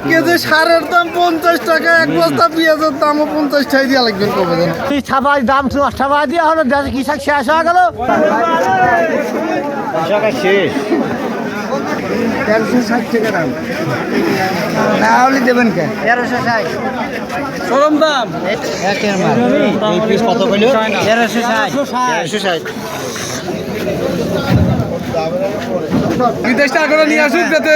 KG সারের দাম 50 টাকা, এক বস্তা পেঁয়াজের দামও 50 টাকা দিয়ে লাগবে কবে দেন। তুই ছাপাই দাম 8 টাকা দিয়ে হলো দেশে কৃষক শেষ হয়ে গেল। শেষ 1360 টাকা দাম না হলে দেবেন কে? 1360 চরম দাম একের মাল। এই পিস কত কইলো? 1360 বিদেশ টাকা নিয়ে আসুন যাতে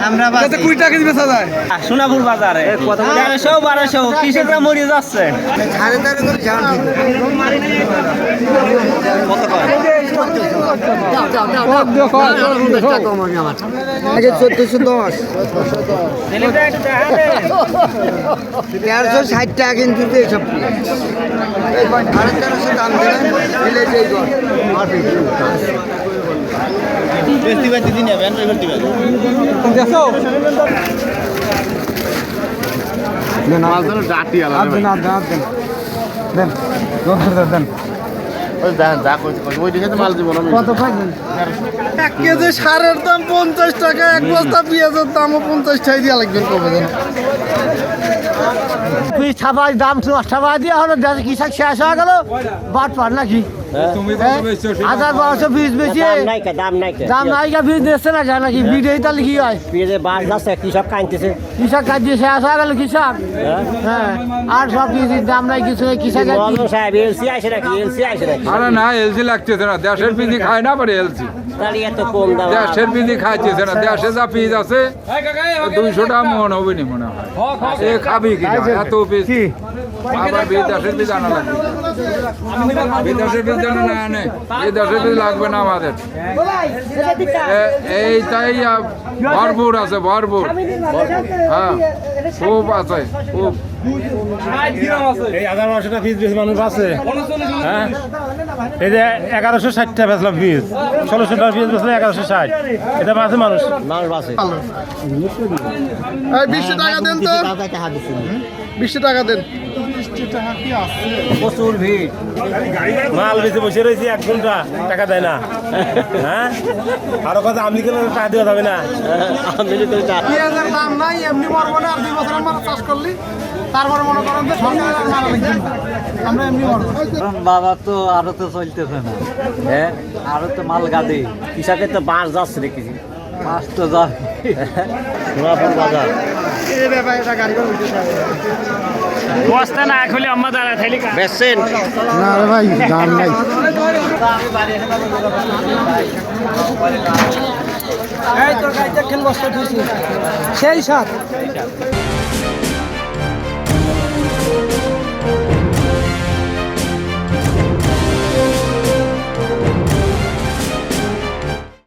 আমরা 20 টাকা দিয়ে বেচা যায়। সোনাপুর বাজারে 1300-1200 কৃষকরা মরে যাচ্ছে। সাড়ে 13 করে জান কত করে? কম আমি আমার আগে 1410 1360 টাকা কিন্তু এসব 1350 দাম দিলেন মিলে যাই গো বেশি বেশি দিন নেবেন বেশি বেশি দেখো না মাল তো ডাটি আলাদা দেন দেন দেন ওই যা ওই দিকে তো মাল দিব না কত খাবেন? 1 কেজি সারের দাম 50 টাকা, এক বস্তা পেঁয়াজের দামও 50 টাকা দিয়ে লাগবে কবে দেন। তুই ছাপাই দাম 8 টাকা দিয়ে হলো দেশে কৃষক শেষ হয়ে গেল। বাট পার নাকি তুমি 1200 বীজ বেশি দাম নাই দাম নাই বীজ দিচ্ছে না কেন নাকি বীজ এই তাহলে কি হয়? পেঁয়াজের বাস যাচ্ছে কৃষক কাঁদতেছে। কৃষক কাজে শেষ হয়ে গেল কৃষক। হ্যাঁ আর সব কিছুর দাম নাই কিছু কৃষক সাহেব এলসি আসে নাকি? এলসি আসে নাকি? আরে না এলসি লাগতেছে না, দেশের পিজি খায় না পারে এলসি। তাহলে এত কম দাম দেশের পিজি খাইতেছে না, দেশে যা পিজ আছে 200 টাকা মন হবে নি মনে হয়। সে খাবি কি এত পিজ? আবার বিদেশের পিজ আনা লাগবে, বিদেশের পিজ যেন না আনে, এই দেশের পিজ লাগবে না আমাদের। এইটাই ভরপুর আছে, ভরপুর। হ্যাঁ খুব আছে, খুব। এই 1100টা পিস বেশি মানুষ আছে। হ্যাঁ এই যে 1160 টাকা বেচলাম পিস, 1600 টাকা পিস বেচলাম 1160। এটা আছে মানুষ আছে। এই 20 টাকা দেন তো, 20 টাকা দেন। প্রচুর ভিড়, মাল বেশি বসে রয়েছি 1 ঘন্টা, টাকা দেয় না। হ্যাঁ আরো কথা আমি কেন টাকা দেওয়া যাবে না? পেঁয়াজের দাম নাই, এমনি মরবো না। আর 2 বছর আমরা চাষ করলি তারপরে মনে করেন যে সরকারের আর মারা লাগবে না, আমরা এমনি মরবো। বাবা তো আরো তো চলতেছে না, হ্যাঁ আরো তো মাল গাড়ি কৃষকের তো বাস যাচ্ছে দেখেছি। মাছ তো যায় সোনাপুর বাজার এই ব্যাপার এটা গাড়ি করে উঠে যাবে বস্তা না খুলে আম্মা দাঁড়া থাইলি বেচছেন না রে ভাই, দাম নাই। এই তোর গাড়িতে খেল বস্তা ধুইছি সেই সাথ